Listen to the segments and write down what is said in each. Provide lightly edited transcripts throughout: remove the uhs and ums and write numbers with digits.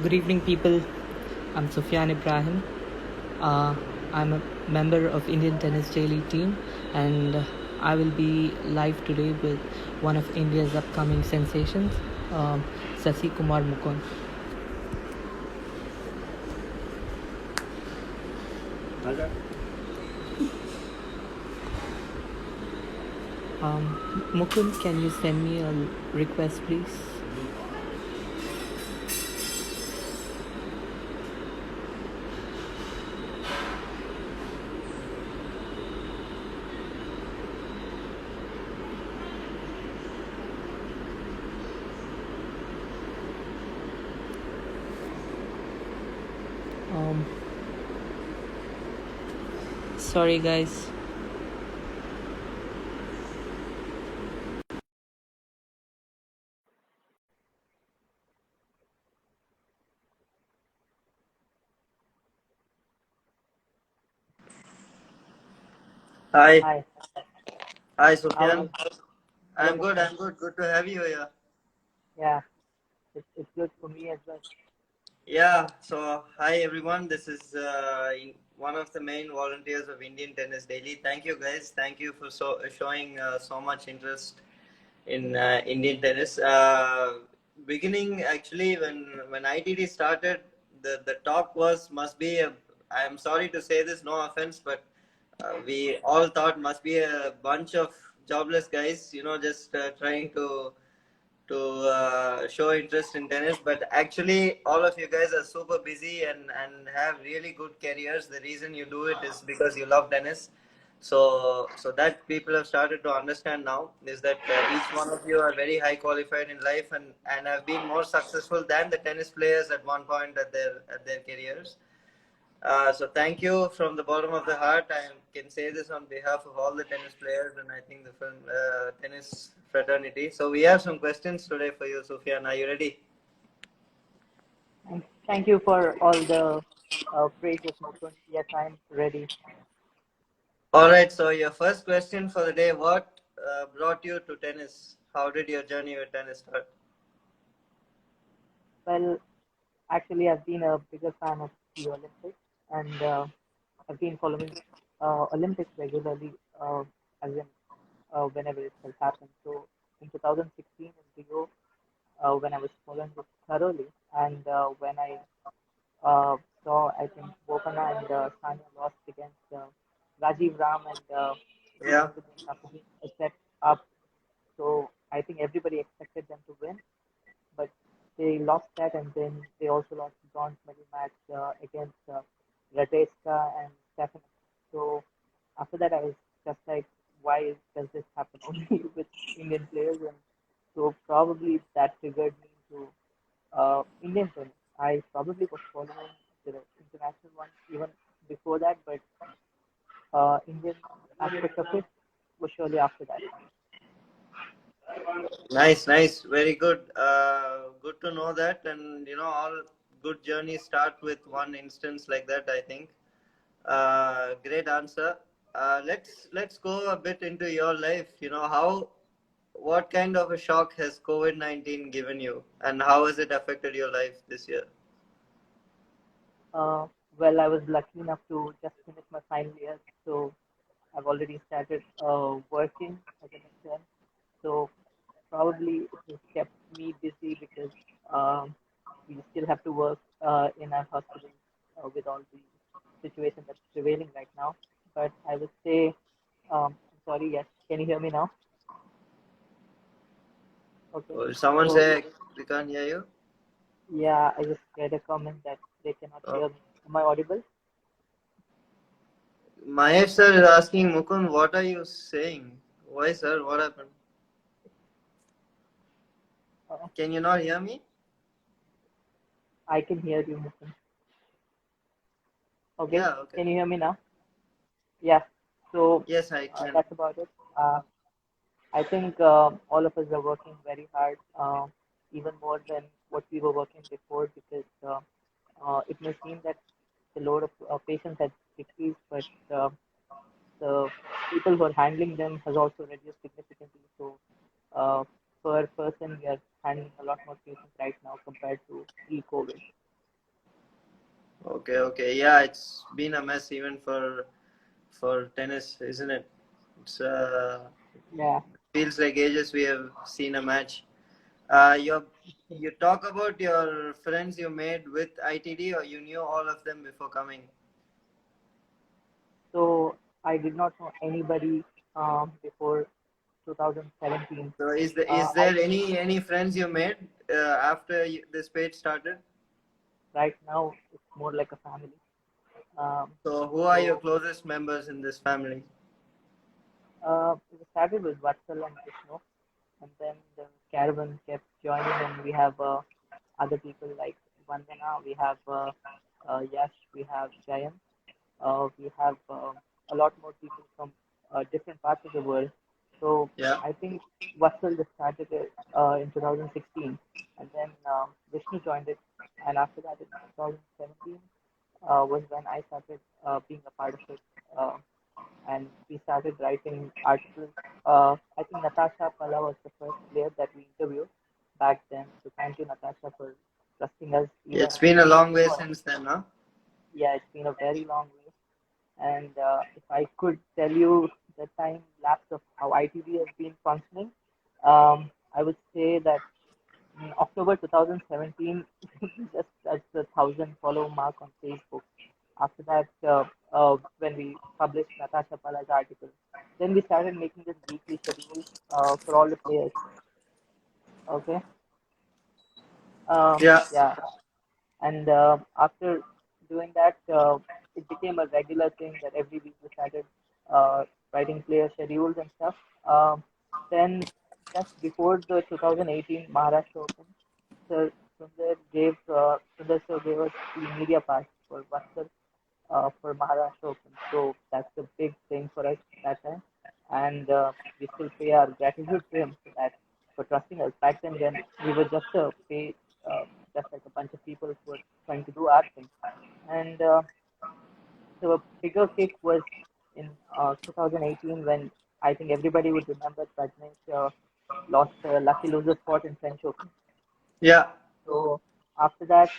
Good evening, people. I'm Sufyan Ibrahim. Uh, I'm a member of Indian Tennis Daily team, and I will be live today with one of India's upcoming sensations, Sasikumar Mukund. Mukund, can you send me a request, please? Sorry, guys. Hi. Hi. Hi, Sufyan. I'm good. Good to have you here. Yeah, it's good for me as well. Yeah. So, hi everyone. This is one of the main volunteers of Indian Tennis Daily. Thank you, guys. Thank you for showing so much interest in Indian tennis. Beginning actually when ITD started, the talk was must be a. I'm sorry to say this, no offense, but we all thought must be a bunch of jobless guys, just trying to show interest in tennis. But actually, all of you guys are super busy and have really good careers. The reason you do it is because you love tennis. So that people have started to understand now is that each one of you are very high qualified in life and have been more successful than the tennis players at one point at their careers. So thank you from the bottom of the heart. I can say this on behalf of all the tennis players and I think the tennis fraternity. So we have some questions today for you, Sufyan. Are you ready? Thank you for all the praises, Mukund. Yes, I'm ready. All right. So your first question for the day: what brought you to tennis? How did your journey with tennis start? Well, actually, I've been a bigger fan of the Olympics, and I've been following Olympics regularly, as in whenever it has happened. So in 2016 in Rio, when I was following it thoroughly, and when I saw, I think Bopana and Sanya lost against Rajiv Ram and Yeah. Virendra after being a set up. So I think everybody expected them to win, but they lost that, and then they also lost the bronze medal match against Radeska and Stefanik. So after that, I was just like, why does this happen only with Indian players? And so probably that triggered me to Indian tennis. I probably was following the international one even before that, but Indian aspect of it was surely after that. Nice, nice, very good. Good to know that, and all good journeys start with one instance like that. I think. Great answer. Let's go a bit into your life. What kind of a shock has COVID-19 given you, and how has it affected your life this year? Uh, well, I was lucky enough to just finish my final year, so I've already started working as an intern. So probably it has kept me busy because um, we still have to work in our hospitals with all the situation that's prevailing right now. But I would say, I'm sorry, yes, can you hear me now? Okay. Will someone So say we can't hear you? yeah, I just read a comment that they cannot Oh. hear me. Am I audible? Mahesh sir is asking Mukund, what are you saying? Why, sir? What happened? Uh, Can you not hear me? I can hear you, Mukund. Okay, Yeah. Okay. can you hear me now? Yeah. So Yes, I can. that's about it. I think all of us are working very hard, even more than what we were working before, because it may seem that the load of patients has decreased, but the people who are handling them has also reduced significantly. So per person, we are handling a lot more patients right now compared to pre-COVID. Okay, okay. Yeah, it's been a mess even for tennis, isn't it? It's Yeah. feels like ages we have seen a match. You you talk about your friends you made with ITD, or you knew all of them before coming? So I did not know anybody before 2017. So Uh, is I there any friends you made after this page started? right now it's more like a family. Um, So who are your so closest members in this family? we started with Vatsal and Vishnu, and then the caravan kept joining, and we have other people like Vandana, we have Yash, we have Jayan, we have a lot more people from different parts of the world. So Yeah. I think Vatsal just started it in 2016, and then Vishnu joined it, and after that in 2017 was when I started being a part of it. And we started writing articles. I think Natasha Pala was the first player that we interviewed back then. So thank you, Natasha, for trusting us even It's been a long way before. since then, huh? Yeah, it's been a very long way. And if I could tell you the time lapse of how ITV has been functioning, I would say that in October 2017, we just touched the 1,000 follow mark on Facebook. After that, when we published Natasha Pala's article, then we started making this weekly schedule for all the players. Okay. Yeah. Yeah. And after doing that, it became a regular thing that every week we started uh, writing player schedules and stuff. Um, then just before the 2018 Maharashtra Open, Sir Sundar sir gave us the media pass for Vatsal for Maharashtra Open. So that's a big thing for us that time, and we still pay our gratitude to him for that, for trusting us. Back then, when we were just a pay, just like a bunch of people who were trying to do our thing, and the bigger kick was in 2018 when I think everybody would remember Prajnesh lost a lucky loser spot in French Open. Yeah. So after that,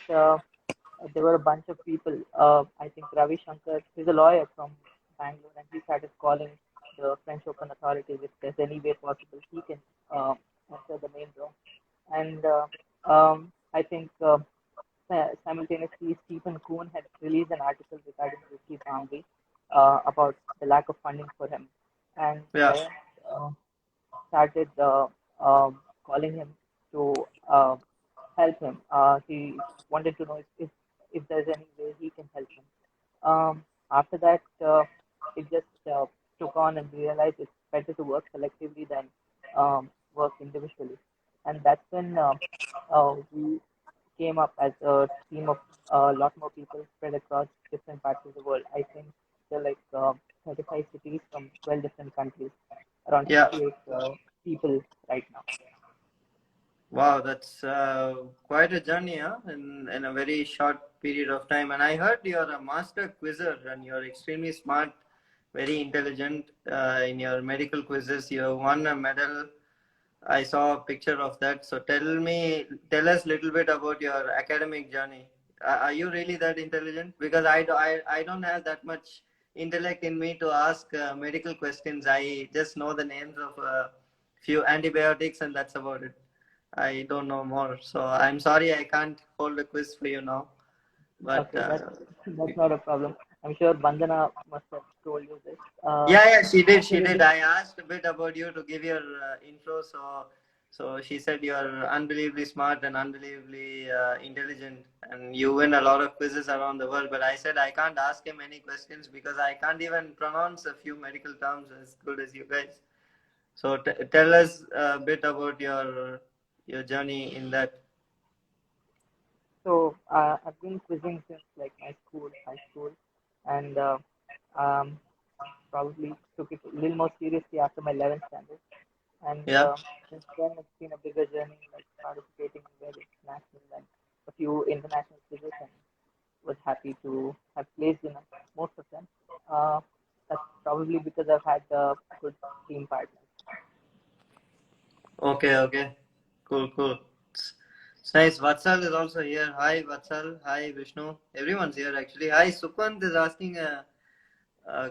there were a bunch of people. I think Ravi Shankar, he's a lawyer from Bangalore, and he started calling the French Open authorities if there's any way possible he can enter the main draw. And I think simultaneously, Stephen Kuhn had released an article regarding Ricky Bambi about the lack of funding for him. And Yeah. Jayant uh, started calling him to help him. He wanted to know if there's any way he can help him. After that, it just took on and realized it's better to work collectively than work individually. And that's when we came up as a team of a lot more people spread across different parts of the world. I think there are like 35 cities from 12 different countries, around Yeah. 68 people right now. Wow, that's quite a journey, huh? In a very short period of time. And I heard you're a master quizzer and you're extremely smart, very intelligent in your medical quizzes. You won a medal. I saw a picture of that. So tell us a little bit about your academic journey. Are you really that intelligent? Because I don't have that much intellect in me to ask medical questions. I just know the names of a few antibiotics and that's about it. I don't know more. So I'm sorry I can't hold a quiz for you now. But Okay, that's not a problem. I'm sure Bandana must have told you this. yeah, yeah, she did. She did. Actually, I asked a bit about you to give your intro. So she said you are unbelievably smart and unbelievably intelligent, and you win a lot of quizzes around the world. But I said I can't ask him any questions because I can't even pronounce a few medical terms as good as you guys. So tell us a bit about your journey in that. so I've been quizzing since like my school, high school, and um, probably took it a little more seriously after my 11th standard. And Yeah. since then, it's been a bigger journey, like participating in various national and a few international quizzes, and was happy to have placed in most of them. Uh, that's probably because I've had good team partners. Okay. Okay. Cool. Cool. Nice. Vatsal is also here. Hi, Vatsal. Hi, Vishnu. Everyone's here actually. Hi, Sukant is asking a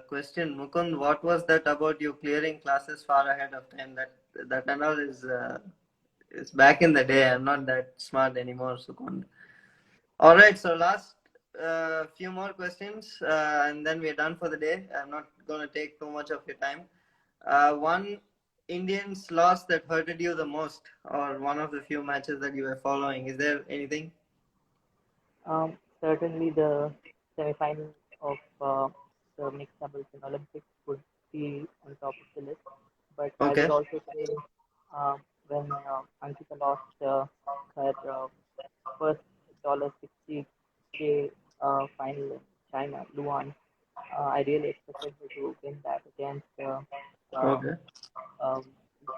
question. Mukund, what was that about you clearing classes far ahead of time? That and all is back in the day. I'm not that smart anymore, Sukant. All right. So last few more questions, and then we're done for the day. I'm not gonna take too much of your time. One Indians loss that hurted you the most, or one of the few matches that you were following. Is there anything? Certainly the semi-final of the mixed doubles in Olympics would be on top of the list. But I would Okay. also say when Ankita lost her first $60K final in China, Luan, I really expected her to win that against um, Okay. um,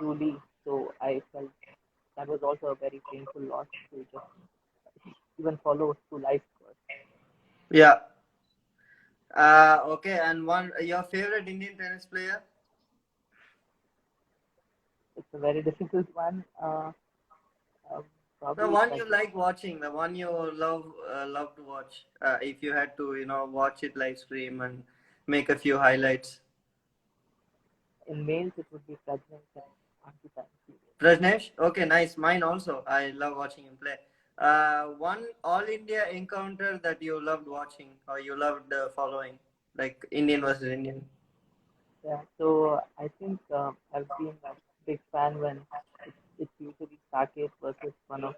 Julie. So I felt that was also a very painful loss to just even follow through life course. Yeah. Okay. And one your favorite Indian tennis player? It's a very difficult one. The Probably one you Prajna. like watching, the one you love to watch. If you had to, watch it live stream and make a few highlights. In males, it would be Prajna and Ankita in females. Prajnesh? Okay, nice. Mine also. I love watching him play. One All India encounter that you loved watching or you loved following, like Indian versus Indian. Yeah, so I think I've been a big fan when it's usually Saket versus one of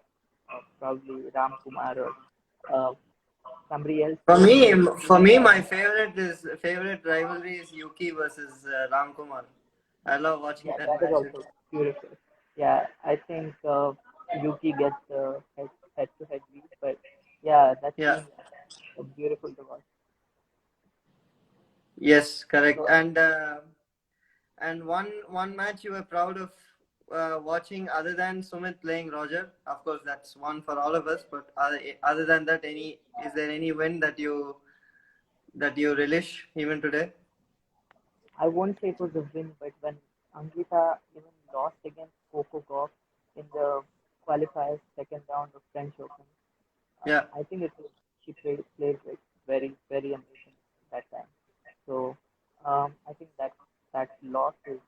probably Ram Kumar or uh, somebody else For who me, is for doing me, my favorite rivalry is Yuki versus Ram Kumar. I love watching yeah, that that is match. also beautiful. Yeah, I think Yuki gets head to head lead, but yeah, that's Yeah. been beautiful to watch. Yes, correct. So And one match you were proud of watching other than Sumit playing Roger. Of course, that's one for all of us. But other than that, any is there any win that you relish even today? I won't say it was a win, but when Angita even lost against Coco Gauff in the qualifiers second round of French Open, Yeah. I think it was she played like very amazing that time. So I think that loss is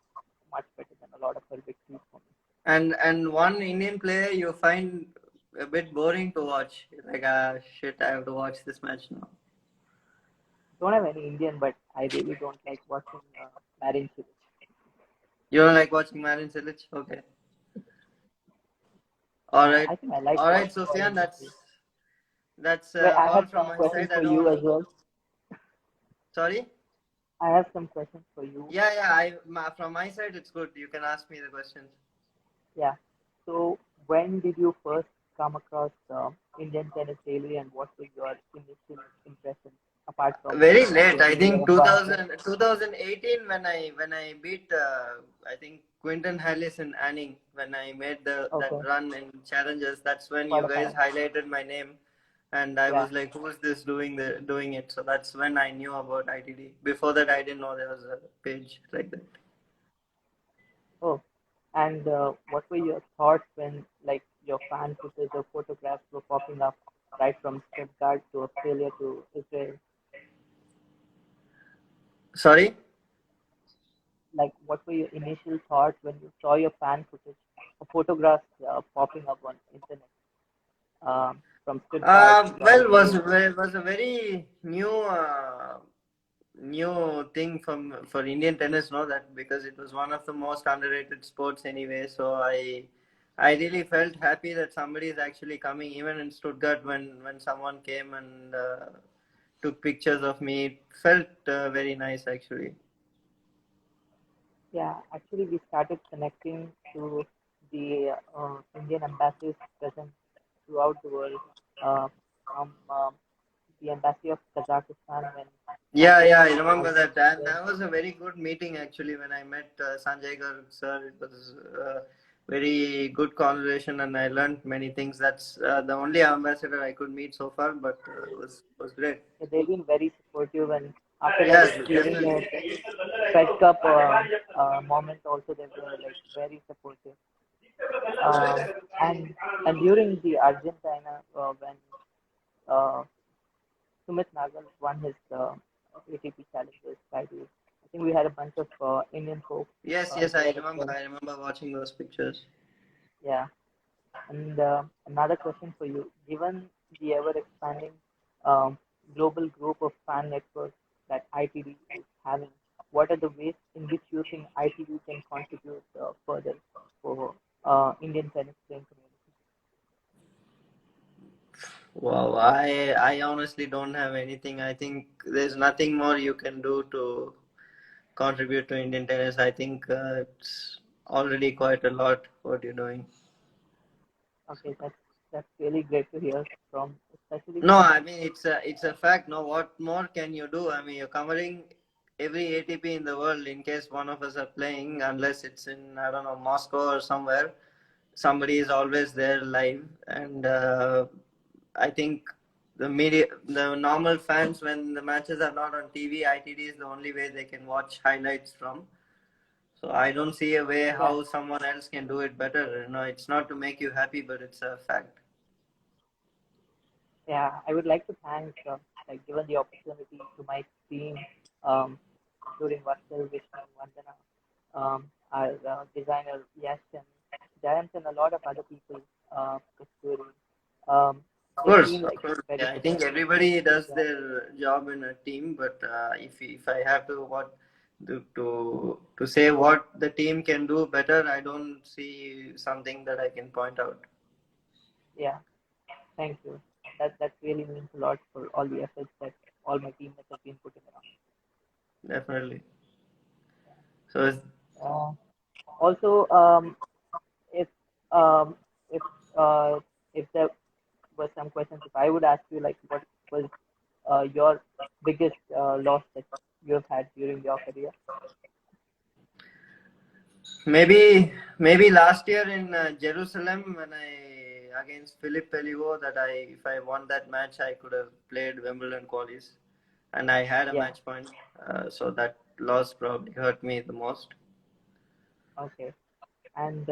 much better than a lot of her victories for me. And one Indian player you find a bit boring to watch. Like shit, I have to watch this match now. Don't have any Indian, but I really don't like watching Marin Cilic. You don't like watching Marin Cilic? Okay. All right. I think I like All right, watching Sufyan. Marin That's Cilic. that's Wait, I all have from some my questions side. I for don't you know. as well. Sorry. I have some questions for you. Yeah. From my side, it's good. You can ask me the questions. Yeah. So when did you first come across Indian tennis daily, and what were your initial impressions apart from Very late. I getting think your advantage? 2018 when I beat I think Quinton Hallis and Anning when I made the that Okay, run in challenges. That's when you guys quarterfinal. highlighted my name, and I Yeah. was like, "Who is this doing it?" So that's when I knew about ITD. Before that, I didn't know there was a page like that. Oh, and what were your thoughts when like your fan footage or photographs were popping up right from Stuttgart to Australia to Israel? Sorry. Like, what were your initial thoughts when you saw your fan footage or photographs popping up on internet from Stuttgart from Well, Israel? was a very new thing for Indian tennis, no, that because it was one of the most underrated sports anyway. So I really felt happy that somebody is actually coming, even in Stuttgart when someone came and took pictures of me. It felt very nice actually. Yeah, actually, we started connecting to the Indian ambassadors present throughout the world, from the embassy of Kazakhstan when Yeah, I Sanjay was remember that, and there. that was a very good meeting actually. When I met Sanjay Garg sir, it was very good conversation, and I learned many things. That's the only ambassador I could meet so far, but was great. They've been very supportive, and after like Yes, winning definitely. a Fed Cup moment, also they were like very supportive. Um, and during the Argentina, when uh, Sumit Nagal won his ATP Challengers title, I think we had a bunch of Indian folks Yes, yes, I there as remember. well. I remember watching those pictures. Yeah. And another question for you: given the ever-expanding um, global group of fan networks that ITD is having, what are the ways in which you think ITD can contribute further for Indian tennis playing community? Wow, I honestly don't have anything. I think there's nothing more you can do to contribute to Indian tennis. I think it's already quite a lot what you're doing. Okay, that's really great to hear from, especially No, I someone. mean it's a fact. No, what more can you do? I mean, you're covering every ATP in the world in case one of us are playing, unless it's in I don't know Moscow or somewhere. Somebody is always there live, and I think the normal fans when the matches are not on TV, ITD is the only way they can watch highlights from. So I don't see a way Yeah, how someone else can do it better. It's not to make you happy, but it's a fact. yeah, I would like to thank, like, given the opportunity to my team, um, including Vatsal, Vishnu, Vandana, our designer Yash and Jayant and a lot of other people, Kasturi. Um, they've been Of like course. very Yeah, I think supportive. everybody does Yeah, their job in a team, but if I have to what to say what the team can do better, I don't see something that I can point out. yeah, thank you. That really means a lot for all the efforts that all my teammates have been putting Definitely. So around. Also, if um, if uh, if there were some questions, if I would ask you, like, what was your biggest loss that you have had during your career? maybe last year in Jerusalem when I against Philip Pelivo that I if I won that match I could have played Wimbledon qualies and I had a Yeah. match point. So that loss probably hurt me the most. Okay. And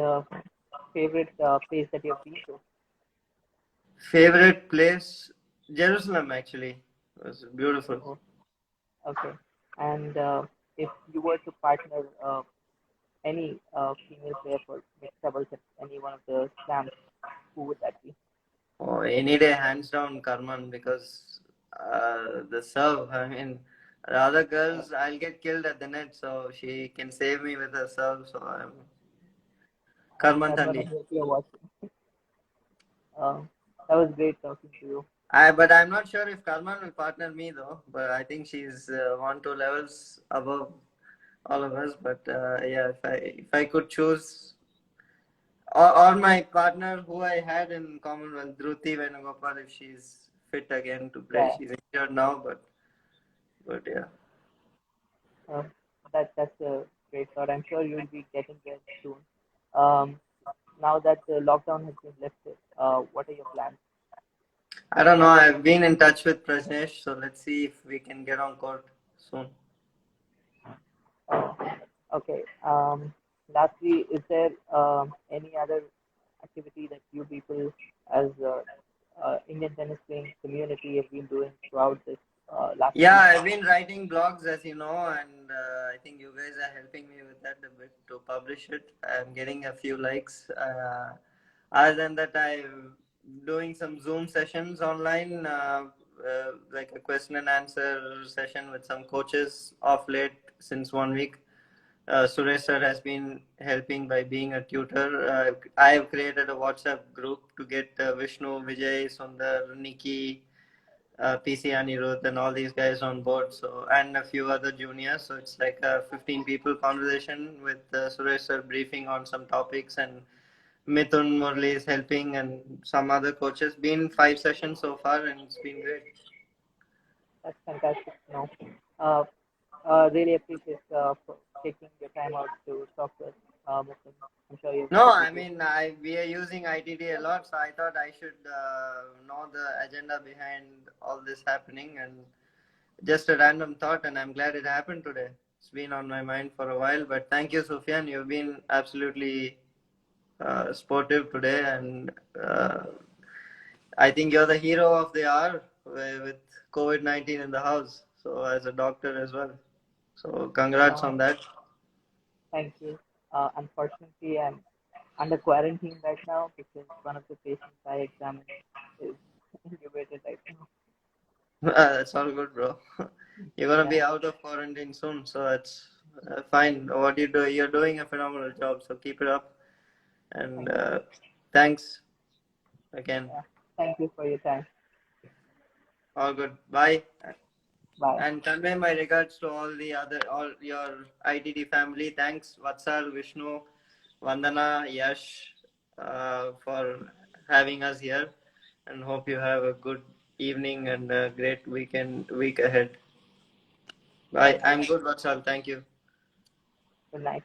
favorite place that you've been to? Favorite place? Jerusalem actually. It was beautiful. Oh, okay. And if you were to partner any female player for mixed doubles at any one of the slams, who would that be? Oh, any day, hands down, Karman, because the serve, I mean, the other girls, I'll get killed at the net, so she can save me with her serve, so I'm Karman Karman, I Thandi. hope you're watching. That was great talking to you. But I'm not sure if Karman will partner me though, but I think she's 1 2 levels above all of us. But yeah, if I could choose, or my partner who I had in Commonwealth, Dhruti Venugopal, if she's fit again to play, Yeah, she's injured now, but yeah. uh, that's a great thought. I'm sure you'll be getting there soon. Um, now that the lockdown has been lifted, what are your plans? I don't know. I've been in touch with Prajnesh, so let's see if we can get on court soon. Uh, okay. Lastly, is there any other activity that you people, as Indian tennis playing community, have been doing throughout this last Yeah, few I've months? been writing blogs, as you know, and I think you guys are helping me with that a bit to publish it. I'm getting a few likes. Other than that, I'm doing some Zoom sessions online, like a question and answer session with some coaches off late since 1 week. Suresh sir has been helping by being a tutor. I have created a WhatsApp group to get Vishnu, Vijay, Sundar, Nikki, PC Anirudh, and all these guys on board. So and a few other juniors. So it's like a 15 people conversation with Suresh sir briefing on some topics and Mithun Murli is helping and some other coaches. Been 5 sessions so far and it's been great. That's fantastic to know. Uh, really appreciate for taking your time out to talk to us, Mukund. I'm sure you have No, a I busy. mean we are using ITD a lot, so I thought I should know the agenda behind all this happening and just a random thought, and I'm glad it happened today. It's been on my mind for a while, but thank you, Sufyan. You've been absolutely sportive today, and I think you're the hero of the hour with COVID-19 in the house. So as a doctor as well. So congrats Uh, on that. Thank you. Unfortunately, I'm under quarantine right now because one of the patients I examined is intubated right now. That's all good, bro. You're gonna be Yeah, out of quarantine soon, so it's fine. What you do, you're doing a phenomenal job. So keep it up, and thank you. thanks again. Yeah, thank you for your time. All good. Bye. Bye. And convey my regards to all your ITD family. Thanks, Vatsal, Vishnu, Vandana, Yash, for having us here. And hope you have a good evening and a great week ahead. Bye. Thank you. I'm good, Vatsal. Thank you. Good night.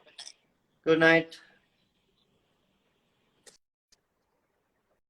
Good night.